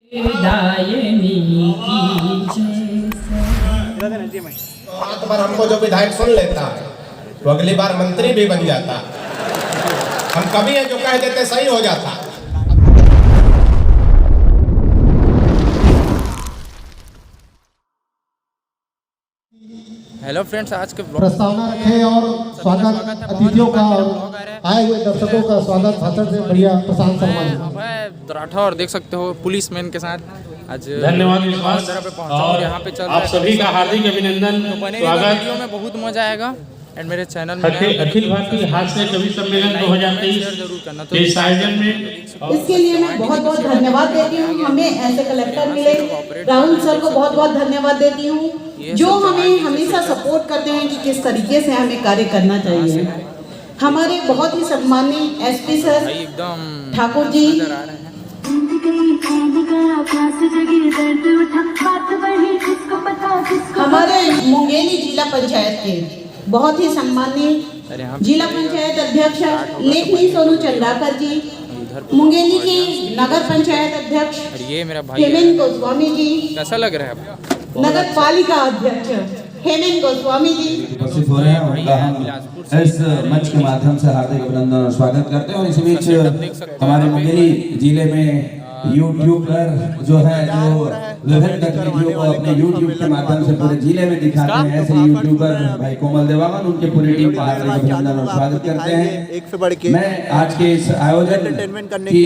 हाथ पर हमको जो विधायक सुन लेता है तो अगली बार मंत्री भी बन जाता। हम कभी है जो कह देते सही हो जाता। हेलो फ्रेंड्स, आज के प्रस्तावना रखे और स्वागत अतिथियों का और आए हुए दर्शकों का स्वागत भाषण से बढ़िया प्रशांत सम्मान राठौर देख सकते हो पुलिस मैन के साथ आज धन्यवाद विश्वास और यहाँ पे चल आप सभी का हार्दिक अभिनंदन स्वागत। वीडियो में बहुत मजा आएगा एंड मेरे चैनल में अखिल भारतीय हास्य कवि सम्मेलन 2023 के इस आयोजन में इसके लिए मैं बहुत बहुत धन्यवाद देती हूँ। हमें ऐसे कलेक्टर मिले, राहुल सर को बहुत बहुत धन्यवाद देती हूँ जो हमें हमेशा सपोर्ट करते हैं कि किस तरीके से हमें कार्य करना चाहिए। हमारे बहुत ही सम्मानीय एसपी सर ठाकुर जी, हमारे मुंगेली जिला पंचायत के बहुत ही सम्मानीय जिला पंचायत अध्यक्ष लेखनी सोनू चंद्राकर जी, मुंगेली की नगर पंचायत अध्यक्ष हेमंत गोस्वामी जी, कैसा लग रहा है नगर पालिका अध्यक्ष हेमंत गोस्वामी जी उपस्थित हो रहे हैं। उनका हम इस मंच के माध्यम से हार्दिक अभिनंदन और स्वागत करते हैं। और इसी बीच हमारे मुंगेली जिले में यूट्यूबर जो है जो विभिन्न गतिविधियों को अपने यूट्यूब के माध्यम से पूरे जिले में दिखाते हैं, ऐसे यूट्यूबर भाई कोमल देवांगन, उनके पूरी टीम का हार्दिक अभिनंदन और स्वागत करते हैं। मैं आज के इस आयोजन की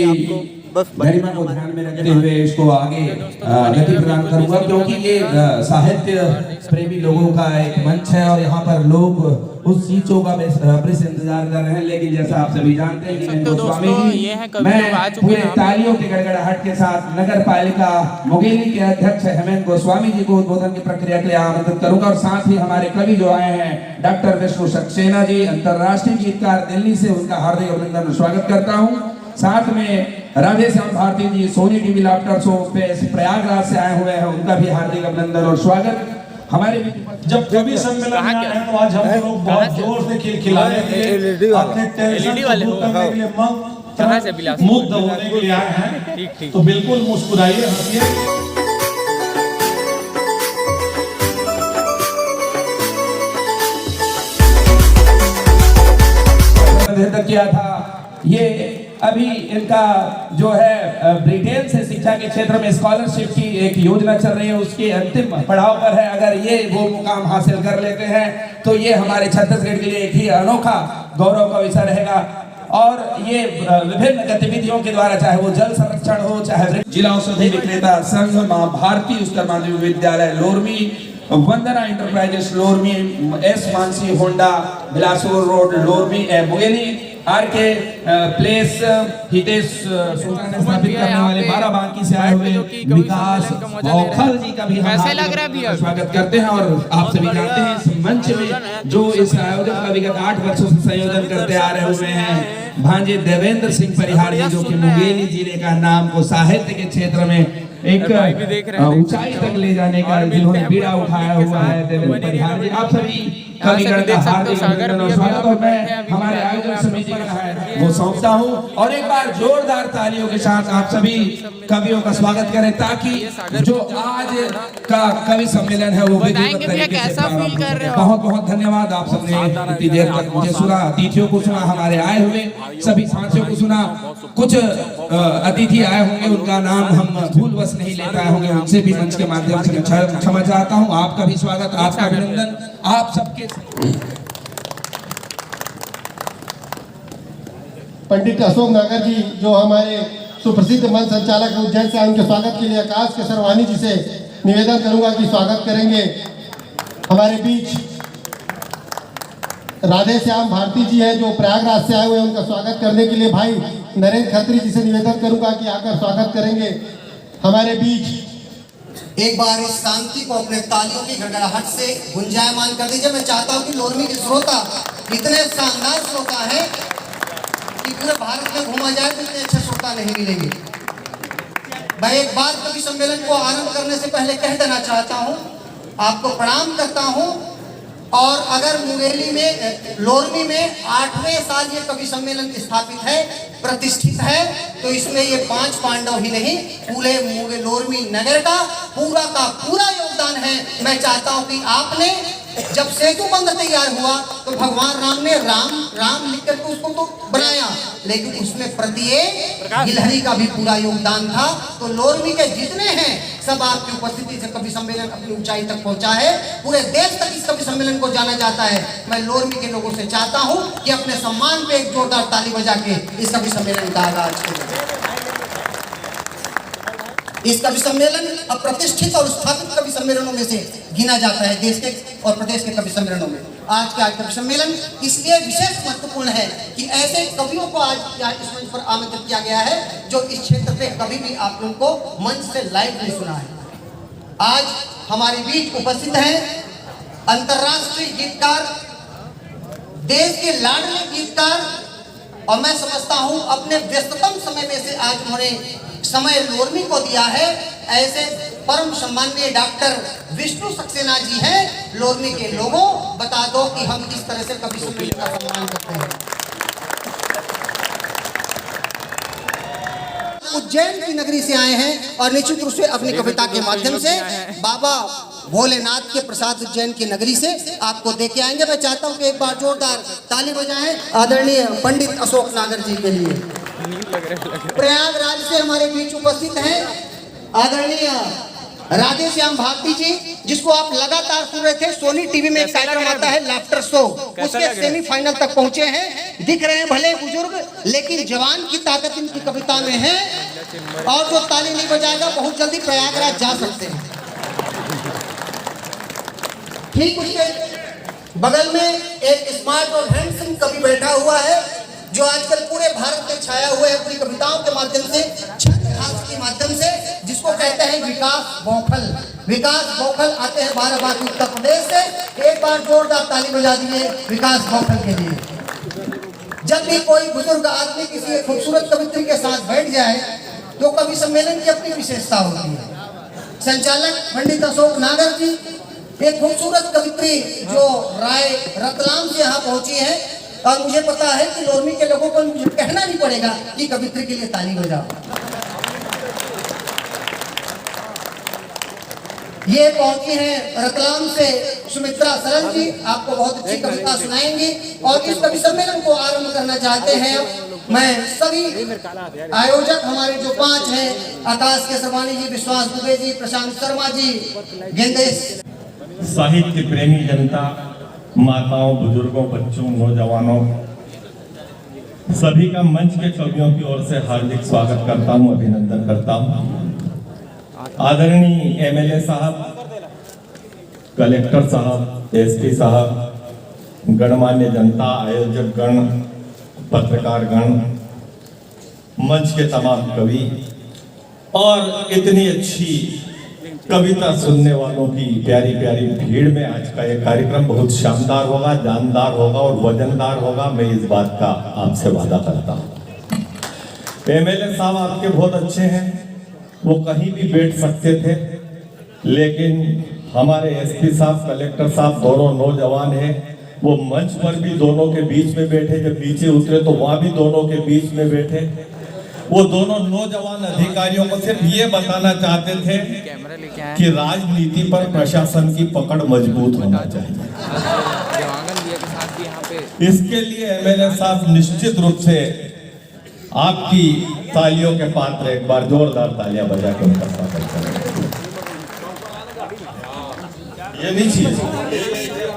गरिमा को ध्यान में रखते हुए इसको आगे गति प्रदान करूंगा, क्योंकि ये साहित्य प्रेमी लोगों का एक मंच है और यहाँ पर लोग उस चीजों का बेसब्री से इंतजार कर रहे हैं। लेकिन जैसा आप सभी जानते हैं कि गोस्वामी जी, मैं पूरे तालियों के गड़गड़ाहट के साथ नगर पालिका मुंगेली के अध्यक्ष हेमंत गोस्वामी जी को उद्बोधन की प्रक्रिया के लिए आमंत्रित करूंगा। और साथ ही हमारे कवि जो आए हैं डॉक्टर विष्णु सक्सेना जी, अंतर्राष्ट्रीय गीतकार दिल्ली से, उनका हार्दिक अभिनंदन और स्वागत करता हूँ। साथ में राधे श्याम भारती जी सोनी टीवी लाफ्टर शो पे प्रयागराज से आए हुए हैं, उनका भी हार्दिक अभिनंदन और स्वागत। हमारे जब कवि सम्मेलन में आए हैं तो आज हम लोग बहुत जोर से खिलाने के लिए अपने टेंशन को करने के लिए मुग्ध होने के लिए आए हैं, तो बिल्कुल मुस्कुराइए, हंसिए। किया था ये अभी इनका जो है ब्रिटेन से शिक्षा के क्षेत्र में स्कॉलरशिप की एक योजना चल रही है, उसके अंतिम पड़ाव पर है। अगर ये वो मुकाम हासिल कर लेते हैं तो ये हमारे छत्तीसगढ़ के लिए एक ही अनोखा गौरव का विषय रहेगा। और ये विभिन्न गतिविधियों के द्वारा, चाहे वो जल संरक्षण हो, चाहे जिला औषधि विक्रेता संघ, मां Bharti Uttar Madhyamik Vidyalaya Lormi, Vandana enterprises Lormi, S Mansi Honda Bilaspur road Lormi, Mungeli R K place Hitesh स्थापित करने वाले बाराबांकी से आए हुए विकास औखल जी का भी हम स्वागत करते हैं। और आप सभी जानते हैं इस मंच में जो इस आयोजन का विगत 8 वर्षों से संयोजन करते आ रहे हुए हैं भांजे देवेंद्र सिंह परिहार जी, जो कि मुंगेली जिले का नाम को साहित्य के क्षेत्र में एक ऊंचाई तक ले जाने का जिन्होंने बीड़ा उठाया हुआ है देवेंद्र परिहार जी। आप सभी कविगण का हार्दिक अभिनंदन और स्वागत। और मैं हमारे आयोजन समिति का है वो सौंपता हूँ, और एक बार जोरदार तालियों के साथ आप सभी कवियों का स्वागत करें, ताकि जो आज का कवि सम्मेलन है वो बहुत बहुत धन्यवाद। आप सबने इतनी देर तक मुझे सुना, अतिथियों को सुना, हमारे आए हुए सभी साथियों को सुना। कुछ अतिथि आए होंगे उनका नाम हम भूलवश नहीं ले पाए होंगे, उनसे भी मंच के माध्यम से क्षमा चाहता हूँ। आपका भी स्वागत, आपका अभिनंदन, आप सबके। पंडित अशोक नागर जी जो हमारे सुप्रसिद्ध मंच संचालक उज्जैन से, उनके स्वागत के लिए आकाश के सरवानी जी से निवेदन करूंगा कि स्वागत करेंगे। हमारे बीच राधे श्याम भारती जी है जो प्रयागराज से आए हुए हैं, उनका स्वागत करने के लिए भाई नरेंद्र खत्री जी से निवेदन करूंगा कि आकर स्वागत करेंगे। हमारे बीच एक बार इस शांति को अपने तालियों की गड़गड़ाहट से गुंजायमान कर दीजिए। मैं चाहता हूं कि लोरमी के श्रोता इतने शानदार श्रोता हैं कि पूरे भारत में घूमा जाए तो इतने अच्छे श्रोता नहीं मिलेंगे। मैं एक बार कवि सम्मेलन को आरंभ करने से पहले कह देना चाहता हूं, आपको प्रणाम करता हूं और अगर मुंगेली में लोरमी में 8वें साल ये कवि सम्मेलन स्थापित है, प्रतिष्ठित है, तो इसमें ये 5 पांडव ही नहीं, पूरे लोरमी नगर का पूरा योगदान है। मैं चाहता हूं कि आपने जब सेतु बंध तैयार हुआ तो भगवान राम ने राम लिख करके उसको तो बनाया, लेकिन उसमें प्रत्येक गिलहरी का भी पूरा योगदान था। तो लोरमी के जितने हैं सब आपकी उपस्थिति से कवि सम्मेलन अपनी ऊंचाई तक पहुंचा है। पूरे देश तक इस कवि सम्मेलन को जाना जाता है। मैं लोरमी के लोगों से चाहता हूं कि अपने सम्मान पे एक जोरदार ताली बजा के इस कवि सम्मेलन का आगाज करें। इस कवि सम्मेलन अब प्रतिष्ठित और स्थापित कवि सम्मेलनों में से गिना जाता है देश के और प्रदेश के कवि सम्मेलनों में। आज का कवि सम्मेलन इसलिए विशेष महत्वपूर्ण है कि ऐसे कवियों को आज इस मंच पर आमंत्रित किया गया है जो इस क्षेत्र पे कभी भी आप लोगों को मंच से लाइव नहीं सुना है। आज हमारे बीच उपस्थित हैं अंतर्राष्ट्रीय गीतकार, देश के लाडले गीतकार, और मैं समझता हूं अपने व्यस्ततम समय में से आज उन्होंने समय लोरमी को दिया है। ऐसे परम सम्माननीय डॉक्टर विष्णु सक्सेना जी हैं। लोरमी के लोगों, बता दो कि हम किस तरह से कवि सम्मेलन का सम्मान करते हैं। उज्जैन की नगरी से आए हैं और निश्चित रूप से अपनी कविता के माध्यम से बाबा भोलेनाथ के प्रसाद उज्जैन की नगरी से आपको दे के आएंगे। मैं चाहता हूं कि एक बार जोरदार ताली बजाएं आदरणीय पंडित अशोक नागर जी के लिए। प्रयागराज से हमारे बीच उपस्थित हैं आदरणीय राधे श्याम भारती जी, जिसको आप लगातार सुन रहे थे। सोनी टीवी में एक कार्यक्रम आता है लाफ्टर शो, उसके सेमीफाइनल तक पहुंचे हैं। दिख रहे हैं भले बुजुर्ग, लेकिन जवान की ताकत इनकी कविता में है। और जो ताली नहीं बजाएगा बहुत जल्दी प्रयागराज जा सकते हैं। ठीक उसके बगल में एक स्मार्ट और हैंडसम कवि बैठा हुआ है जो आजकल पूरे भारत में छाया हुआ है अपनी कविताओं के माध्यम से, छंदहास के माध्यम से, जिसको कहते हैं विकास बौखल। विकास बौखल आते हैं बाराबांकी उत्तर प्रदेश से। एक बार जोरदार ताली बजा दीजिए विकास बौखल के लिए। जब भी कोई बुजुर्ग आदमी किसी खूबसूरत कवित्री के साथ बैठ जाए तो कवि सम्मेलन की अपनी विशेषता होती है। संचालक पंडित अशोक नागर जी एक खूबसूरत कवित्री जो राय रतलाम से यहाँ पहुंची है, और मुझे पता है कि लोरमी के लोगों को मुझे कहना नहीं पड़ेगा कि कवित्री के लिए ताली बजाओ। ये पहुंची हैं रतलाम से सुमित्रा सरल जी, आपको बहुत अच्छी कविता सुनाएंगी। और इस कवि सम्मेलन को आरंभ करना चाहते हैं मैं सभी आयोजक हमारे जो 5 हैं, आकाश केसरवानी जी, विश्वास दुबे जी, प्रशांत शर्मा जी, गेंदेश। साहित्य प्रेमी जनता, माताओं, बुजुर्गों, बच्चों, नौजवानों, सभी का मंच के कवियों की ओर से हार्दिक स्वागत करता हूं, अभिनंदन करता हूं। आदरणीय एमएलए साहब, कलेक्टर साहब, एसपी साहब, गणमान्य जनता, आयोजक गण, पत्रकार गण, मंच के तमाम कवि और इतनी अच्छी कविता सुनने वालों की प्यारी प्यारी भीड़ में आज का ये कार्यक्रम बहुत शानदार होगा, जानदार होगा और वजनदार होगा। मैं इस बात का आपसे वादा करता हूँ। एमएलए साहब आपके बहुत अच्छे हैं, वो कहीं भी बैठ सकते थे, लेकिन हमारे एसपी साहब, कलेक्टर साहब दोनों नौजवान हैं, वो मंच पर भी दोनों के बीच में बैठे, जब नीचे उतरे तो वहां भी दोनों के बीच में बैठे। वो दोनों नौजवान अधिकारियों को सिर्फ ये बताना चाहते थे कि राजनीति पर प्रशासन की पकड़ मजबूत होना चाहिए। इसके लिए एमएलए साहब निश्चित रूप से आपकी तालियों के पात्र, एक बार जोरदार तालियां बजा के उनका स्वागत करें। ये नहीं चीज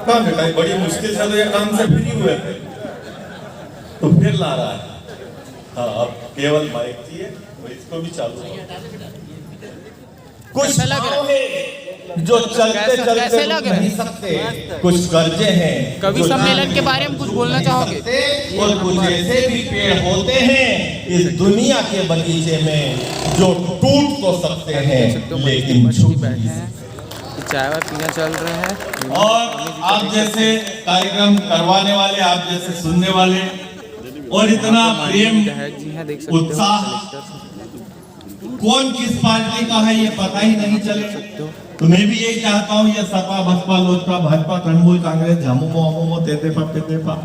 कहाँ बेटा, बड़ी मुश्किल से तो ये काम से फ्री हुए थे, तो फिर ला रहा है। हाँ, अब केवल माइक चाहिए, तो इसको भी चालू कुछ है जो चलते चलते नहीं सकते, कुछ कर्जे हैं। कवि सम्मेलन के बारे में कुछ बोलना चाहोगे? और कुछ ऐसे भी पेड़ होते हैं इस दुनिया के बगीचे में जो टूट तो सकते हैं लेकिन झुक नहीं सकते। चाय पीना चल रहे हैं। और आप जैसे कार्यक्रम करवाने वाले, आप जैसे सुनने वाले, और इतना प्रेम, उत्साह कौन किस पार्टी का है ये पता ही नहीं चले। तो मैं भी यही चाहता हूँ, ये सपा बसपा लोजपा भाजपा तृणमूल कांग्रेस झामुमो अमुमो तेतेपा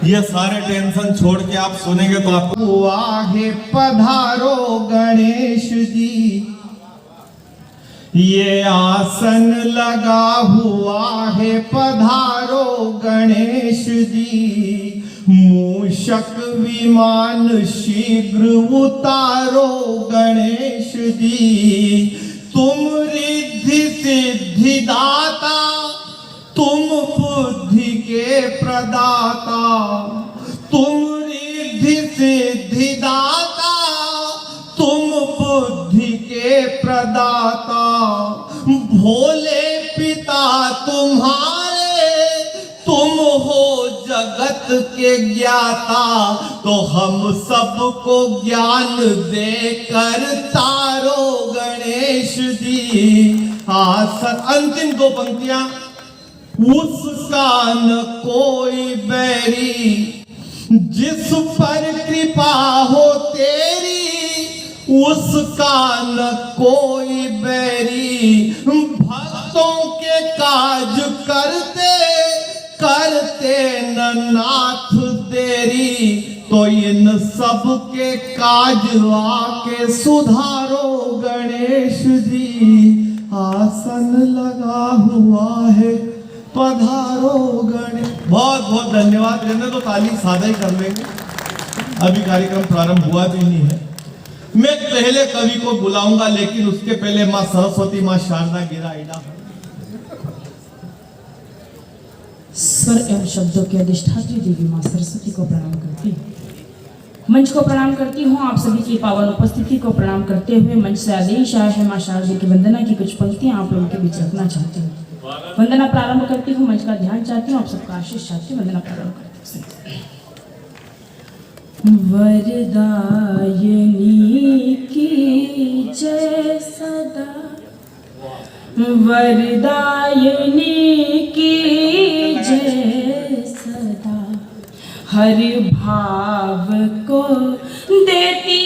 ये सारे टेंशन छोड़ के आप सुनेंगे तो आप हुआ है पधारो गणेश जी, ये आसन लगा हुआ है पधारो गणेश जी, मूषक विमान शीघ्र उतारो गणेश जी, तुम रिद्धि सिद्धि दाता, तुम बुद्धि के प्रदाता, तुम रिद्धि सिद्धि दाता, तुम बुद्धि के प्रदाता, भोले पिता तुम्हारे, तुम हो जगत के ज्ञाता, तो हम सबको ज्ञान देकर तारो गणेश जी। सर अंतिम दो पंक्तियां, उसका न कोई बैरी, जिस पर कृपा हो तेरी, उसका न कोई बैरी, भक्तों के काज करते करते न नाथ देरी, तो इन सब के काज आके सुधारो गणेश जी, आसन लगा हुआ है पधारो गणेश। बहुत बहुत धन्यवाद। रहने तो ताली सादा ही कर लेंगे, अभी कार्यक्रम प्रारंभ हुआ भी नहीं है। मैं पहले कवि को बुलाऊंगा, लेकिन उसके पहले माँ सरस्वती, माँ शारदा गिरा आइडा स्वर एवं शब्दों के अधिष्ठात्री देवी माँ सरस्वती को प्रणाम करती हूँ। मंच को प्रणाम करती हूँ। आप सभी की पावन उपस्थिति को प्रणाम करते हुए मंच से आदेश आया है माँ शारदा की वंदना की कुछ पंक्तियाँ आप लोगों के बीच रखना चाहती हूँ। वंदना प्रारंभ करती हूँ, मंच का ध्यान चाहती हूँ, आप सबका आशीष चाहती हूँ। वंदना प्रारंभ करती हूँ। वरदायिनी की जय सदा, वरदायिनी की जय सदा, हर भाव को देती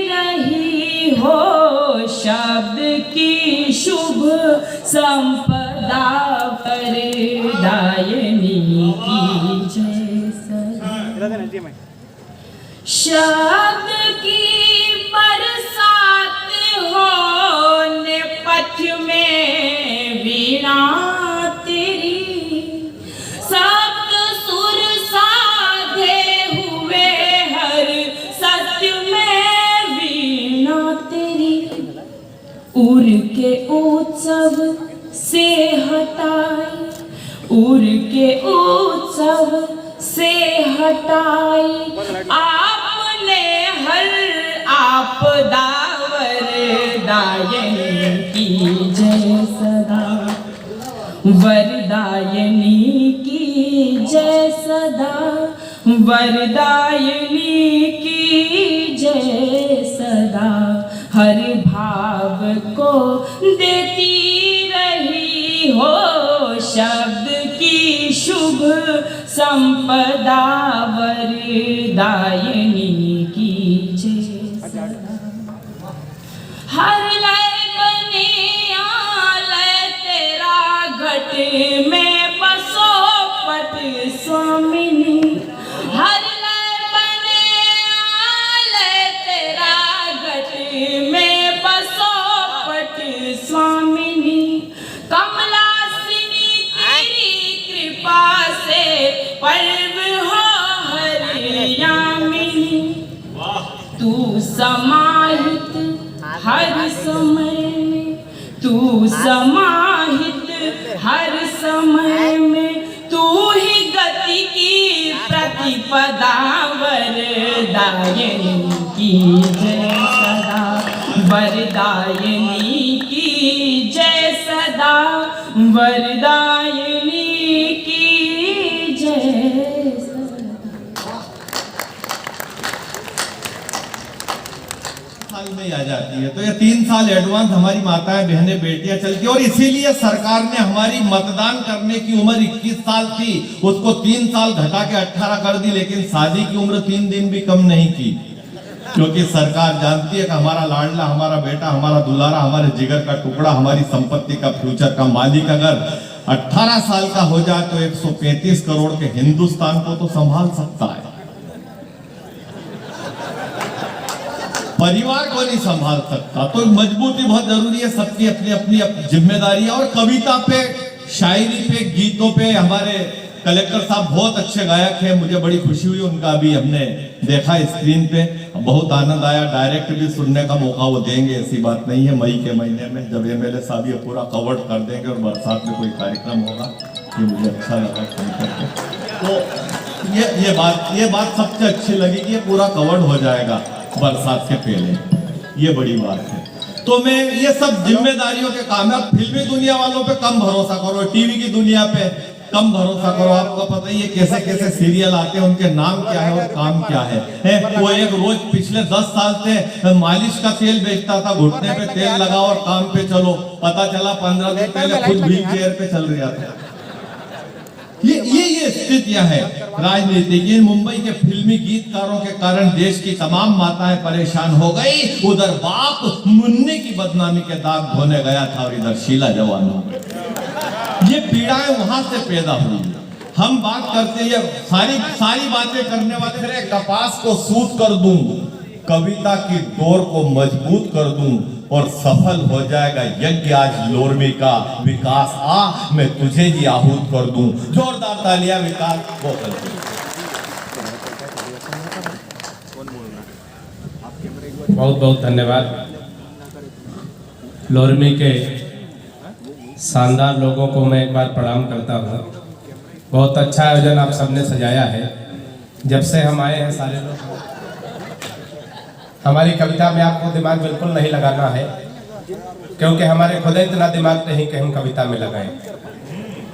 रही हो, शब्द की शुभ संपदा, वरदायिनी की जय सदा, शब्द की बरसात हो पथ में वीणा तेरी, सप्त सुर साधे हुए हर सत्य में वीणा तेरी, उर के उत्सव से हटाई, उर के उत्सव से हटाई, आपने हर आपदा, वरदायिनी की जय सदा, वरदायिनी की जय सदा, वरदायिनी की जय सदा, हर भाव को देती रही हो, शब्द की शुभ संपदा, वरदायिनी की जय सदा, हर लय बनी आलय तेरा घट में बसो पट स्वामिनी, हर लय बने आलय तेरा घट में बसो पट स्वामिनी, कमलासिनी तेरी कृपा से पर्व हो हरियामिनी, तू समाहित हर समय में, तू समाहित हर समय में, तू ही गति की प्रतिपदा, वरदायिनी की जय सदा, वरदायिनी की जय सदा, वरदायिनी की जय सदा। साल में आ जाती है, तो ये 3 साल एडवांस हमारी माताएं बहनें बेटियां चलती है, और इसीलिए सरकार ने हमारी मतदान करने की उम्र 21 साल थी, उसको 3 साल घटा के 18 कर दी, लेकिन शादी की उम्र 3 दिन भी कम नहीं की। क्योंकि सरकार जानती है कि हमारा लाडला, हमारा बेटा, हमारा दुलारा, हमारे जिगर का टुकड़ा, हमारी संपत्ति का, फ्यूचर का मालिक अगर 18 साल का हो जाए तो 135 करोड़ के हिंदुस्तान को तो संभाल सकता है, परिवार को नहीं संभाल सकता। तो मजबूती बहुत जरूरी है, सबकी अपनी अपनी जिम्मेदारी है। और कविता पे, शायरी पे, गीतों पे हमारे कलेक्टर साहब बहुत अच्छे गायक हैं, मुझे बड़ी खुशी हुई उनका भी हमने देखा स्क्रीन पे, बहुत आनंद आया। डायरेक्ट भी सुनने का मौका वो देंगे, ऐसी बात नहीं है। मई के महीने में जब एमएलए साहब ये पूरा कवर कर देंगे और बरसात में कोई कार्यक्रम होगा, ये मुझे अच्छा लगा सुन करके। तो ये बात सबसे अच्छी लगी कि ये पूरा कवर हो जाएगा बरसात के पहले, ये बड़ी बात है। तो मैं ये सब जिम्मेदारियों के काम है। फिल्मी दुनिया वालों पे कम भरोसा करो, टीवी की दुनिया पे कम भरोसा करो। आपको पता ही है कैसे कैसे सीरियल आते हैं, उनके नाम क्या है और काम क्या है। वो एक रोज पिछले 10 साल से मालिश का तेल बेचता था, घुटने पे तेल लगाओ और काम पे चलो, पता चला 15 दिन पहले खुद व्हील चेयर पे चल रहा था। ये स्थितियां हैं राजनीति की। मुंबई के फिल्मी गीतकारों के कारण देश की तमाम माताएं परेशान हो गई। उधर बाप मुन्नी की बदनामी के दाग धोने गया था और इधर शीला जवान हो गई। ये पीड़ाएं वहां से पैदा हुई। हम बात करते हैं सारी बातें करने वाले थे, कपास को सूत कर दूं, कविता की डोर को मजबूत कर दूं और सफल हो जाएगा यज्ञ आज लोरमी का। विकास आ, मैं तुझे ही आहूत कर दूं। जोरदार तालियां विकास बोतल। बहुत बहुत धन्यवाद। लोरमी के शानदार लोगों को मैं एक बार प्रणाम करता हूँ। बहुत अच्छा आयोजन आप सबने सजाया है। जब से हम आए हैं सारे लोग, हमारी कविता में आपको दिमाग बिल्कुल नहीं लगाना है, क्योंकि हमारे खुद इतना दिमाग नहीं कि हम कविता में लगाएं।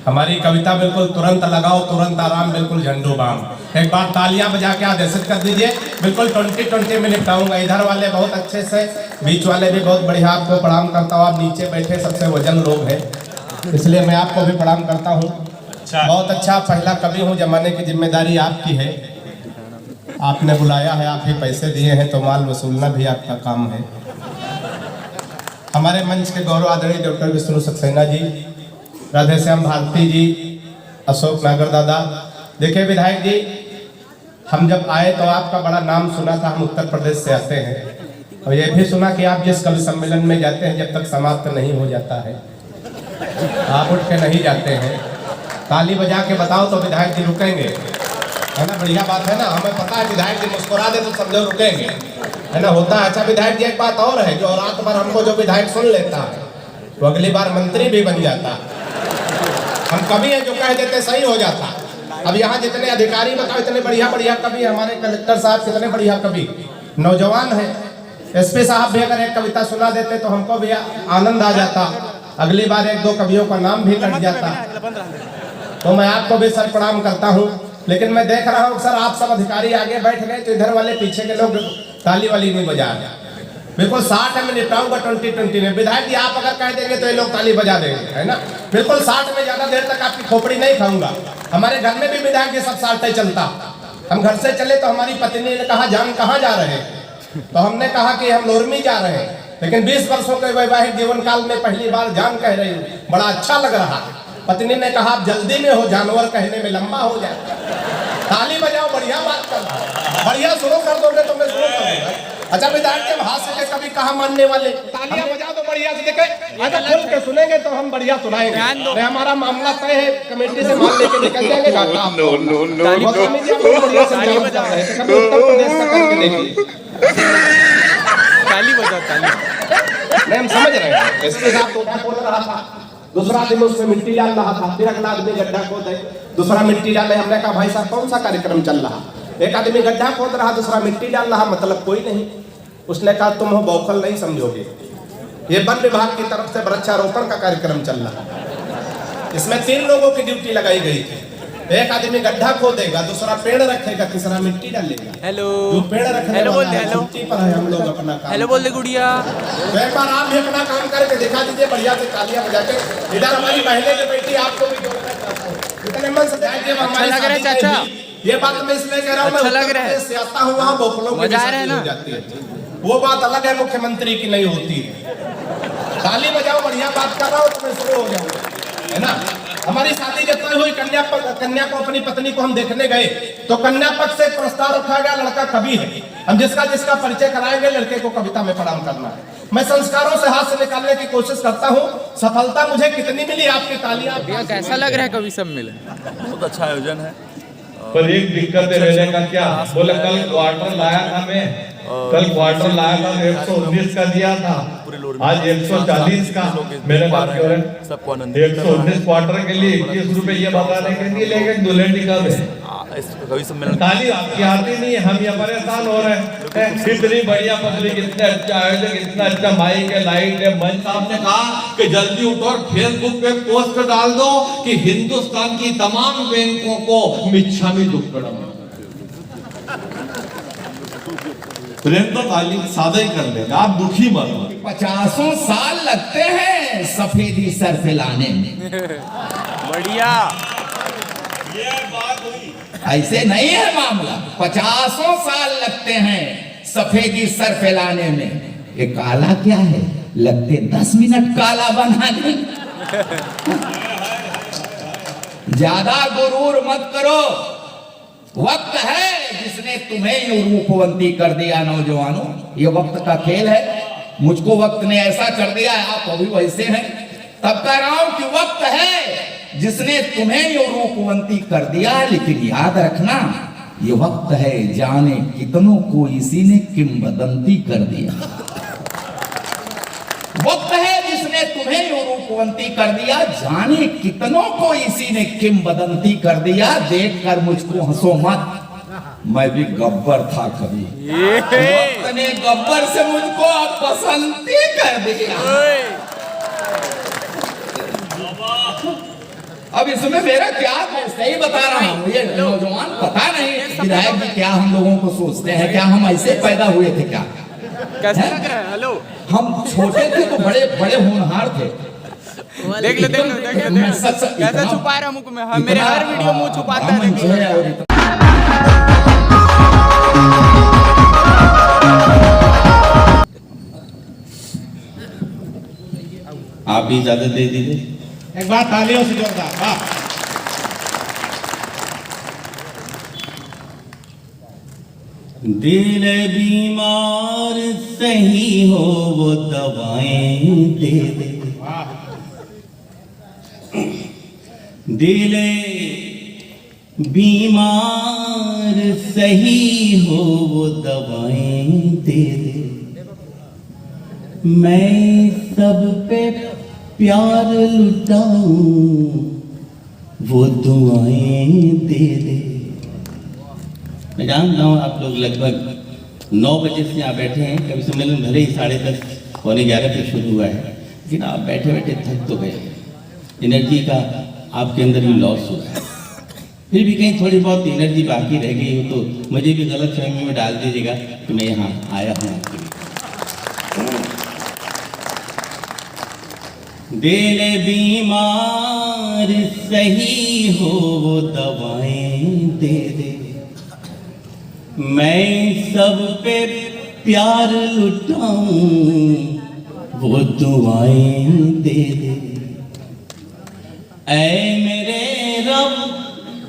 हमारी कविता बिल्कुल तुरंत लगाओ, तुरंत आराम, बिल्कुल झंडू बाम। एक बार तालियां बजा के आदेशित कर दीजिए। बिल्कुल 20-20 में निपटाऊंगा। इधर वाले बहुत अच्छे से, बीच वाले भी बहुत बढ़िया। आपको प्रणाम करता हूँ। आप नीचे बैठे सबसे वजन लोग हैं, इसलिए मैं आपको भी प्रणाम करता हूँ। बहुत अच्छा, पहला कवि हूँ, जमाने की जिम्मेदारी आपकी है। आपने बुलाया है, आप ही पैसे दिए हैं, तो माल वसूलना भी आपका काम है। हमारे मंच के गौरव आदरणीय डॉक्टर विष्णु सक्सेना जी, राधेश्याम भारती जी, अशोक नागर दादा। देखिए विधायक जी, हम जब आए तो आपका बड़ा नाम सुना था। हम उत्तर प्रदेश से आते हैं और ये भी सुना कि आप जिस कवि सम्मेलन में जाते हैं जब तक समाप्त नहीं हो जाता है आप उठ के नहीं जाते हैं। ताली बजा के बताओ तो विधायक जी रुकेंगे, है ना? बढ़िया बात है ना। हमें पता है विधायक जी मुस्कुरा दे तो समझो रुकेंगे, है ना? होता है। अच्छा विधायक जी, एक बात और है, जो रात भर हमको जो विधायक सुन लेता है तो अगली बार मंत्री भी बन जाता। हम कवि हैं, जो कह देते सही हो जाता। अब यहाँ जितने अधिकारी बताओ, इतने बढ़िया बढ़िया कवि, हमारे कलेक्टर साहब कितने बढ़िया कवि, नौजवान है। एसपी साहब भी अगर एक कविता सुना देते तो हमको भी आनंद आ जाता। अगली बार 1-2 कवियों का नाम भी कट जाता। तो मैं आपको भी सर प्रणाम करता हूँ। लेकिन मैं देख रहा हूँ सर, आप सब अधिकारी आगे बैठ गए तो इधर वाले पीछे के लोग ताली वाली नहीं बजा रहे। बिल्कुल 60 में निपटाऊंगा 20-20 में। विधायक जी आप अगर कह देंगे तो ये लोग ताली बजा देंगे, है ना? बिल्कुल 60 में ज्यादा देर तक आपकी खोपड़ी नहीं खाऊंगा। हमारे घर में भी विधायक जी सब 60 चलता। हम घर से चले तो हमारी पत्नी ने कहा, जान कहाँ जा रहे हैं? तो हमने कहा कि हम लोरमी जा रहे हैं। लेकिन 20 वर्षों के वैवाहिक जीवन काल में पहली बार जान कह रही हूँ, बड़ा अच्छा लग रहा। पत्नी ने कहा आप जल्दी में हो, जानवर कहने में लंबा हो जाए। ताली बजाओ, बढ़िया बात कर, बढ़िया शुरू कर दोगे तो मैं शुरू करूंगा। अच्छा विधायक के हाथ से कभी कहा मानने वाले, तालियां बजा दो बढ़िया से। देखे अगर खुल के सुनेंगे तो हम बढ़िया सुनाएंगे। नहीं हमारा मामला तय है, कमेटी से माल लेके निकल जाएंगे। ताली बजाओ, ताली। नहीं हम समझ रहे हैं। इसके साथ टोटा खोद रहा था, दूसरा आदमी उसमें मिट्टी डाल रहा था, फिर अगला आदमी गड्ढा खोदे, दूसरा मिट्टी डाले। हमने कहा भाई साहब कौन सा कार्यक्रम चल रहा? एक आदमी गड्ढा खोद रहा, दूसरा मिट्टी डाल रहा, मतलब कोई नहीं। उसने कहा तुम हो बौखल नहीं समझोगे, ये वन विभाग की तरफ से वृक्षारोपण का कार्यक्रम चल रहा। इसमें 3 लोगों की ड्यूटी लगाई गई थी। एक आदमी गड्ढा खोदेगा, दूसरा पेड़ रखेगा, तीसरा मिट्टी डालेगा। हेलो, जो पेड़ रखने हेलो बोल दे, वाला है, हेलो छुट्टी पर है, हम लोग अपना काम। हेलो बोल दे गुड़िया। तो एक बार आप भी अपना काम करके दिखा दीजिए बढ़िया से, तालियां बजा के। इधर हमारी बहनें जो बैठी, आपको भी जोड़ना चाहता हूं। इतने मन से अच्छा लग रहा है चाचा। ये बात मैं इसलिए कह रहा हूँ, अच्छा मैं लग उत्तर रहा है। प्रदेश से आता हूँ, वहाँ बोपलों की मजा आ रहा है शादी ना? हो जाती है। वो बात अलग है, मुख्यमंत्री की नहीं होती है। ताली बजाओ, बढ़िया बात कर रहा हूँ तो मैं शुरू हो जाऊंगा, है ना। हमारी शादी जब तय हुई, कन्या को अपनी पत्नी को हम देखने गए तो कन्या पक्ष से एक प्रस्ताव रखा गया, लड़का कवि है, हम जिसका परिचय कराएंगे, लड़के को कविता में प्रणाम करना है। मैं संस्कारों से हाथ से निकालने की कोशिश करता हूँ। सफलता मुझे कितनी मिली, आपकी तालियां। कैसा लग रहा है कवि सम्मेलन? बहुत अच्छा आयोजन है। पर एक दिक्कत है रहने का, क्या बोले कल क्वार्टर लाया था मैं, कल क्वार्टर लाया था 119 का दिया था, आज 140 का। मेरे बात क्यों है? 119 क्वार्टर के लिए 21 रुपए ये बताने के लिए लेके दुल्हन टिका में कवि सम्मेलन ताली आपकी आती नहीं है, हम ये परेशान हो रहे हैं। इतनी बढ़िया पब्लिक, इतना अच्छा आयोजन, इतना अच्छा माइक है, लाइट है। मंच साहब ने कहा कि जल्दी उठो और फेसबुक पे पोस्ट डाल दो कि हिंदुस्तान की तमाम बैंकों को मिच्छामी दुक्कड़म। प्रेम तो ताली सादा ही कर लेगा, आप दुखी मत हो। 50 साल लगते हैं सफेदी सर फैलाने में। बढ़िया, ये बात हुई। ऐसे नहीं है मामला, 50 साल लगते हैं सफेदी सर फैलाने में। ये काला क्या है, लगते 10 मिनट काला बनाने। ज्यादा गुरूर मत करो, वक्त है जिसने तुम्हें रूपवंती कर दिया। नौजवानों, ये वक्त का खेल है। मुझको वक्त ने ऐसा कर दिया है, आप अभी वैसे हैं। तब कह रहा हूं कि वक्त है जिसने तुम्हें ये रूपवंती कर दिया। लेकिन याद रखना, ये वक्त है जाने कितनों को इसी ने किंवदंती कर दिया। वक्त है जिसने तुम्हें ये रूपवंती कर दिया, जाने कितनों को इसी ने किंवदंती कर दिया। देखकर मुझको हंसो मत, मैं भी गब्बर था कभी। वक्त ने गब्बर से मुझको बसंती कर दिया। अब इसमें मेरा क्या, मैं सही बता रहा हूँ। ये नौजवान पता नहीं विधायक जी क्या हम लोगों को सोचते हैं, क्या हम ऐसे पैदा हुए थे क्या? कैसा लग रहा है? हेलो, हम छोटे थे तो बड़े बड़े होनहार थे। देख ले कैसा छुपा रहा मुझ में। मेरे हर वीडियो मुंह छुपाता है। आप भी इजाजत दे दीजिए। एक बार तालियों से जोरदार वाह। दिल बीमार सही हो वो दवाएं दे दे, दिल बीमार सही हो वो दवाएं दे दे। मैं सब पे प्यार लुटाऊं वो दुआएं दे दे। मैं जानता हूँ आप लोग लगभग 9 बजे से यहाँ बैठे हैं। कवि सम्मेलन भले ही 10:30 पौने 11 पे शुरू हुआ है, लेकिन आप बैठे बैठे थक तो गए। एनर्जी का आपके अंदर भी लॉस हुआ है। फिर भी कहीं थोड़ी बहुत एनर्जी बाकी रह गई हो तो मुझे भी गलत फहमी में डाल दीजिएगा कि मैं यहाँ आया हूँ आपके लिए। दिल बीमार सही हो वो दवाएं दे दे, मैं सब पे प्यार लुटाऊं वो दुआएं दे दे। ऐ मेरे रब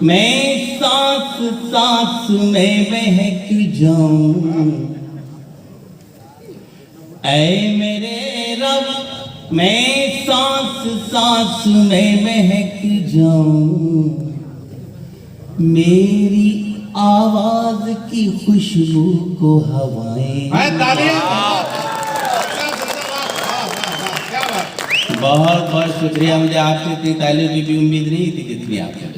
मैं सांस सांस में महक जाऊं, ऐ मेरे रब मैं सांस सांस में महक जाऊं। मेरी आवाज की खुशबू को हवाएं। बहुत बहुत शुक्रिया। मुझे आपसे इतनी तालियों की भी उम्मीद नहीं थी जितनी आपने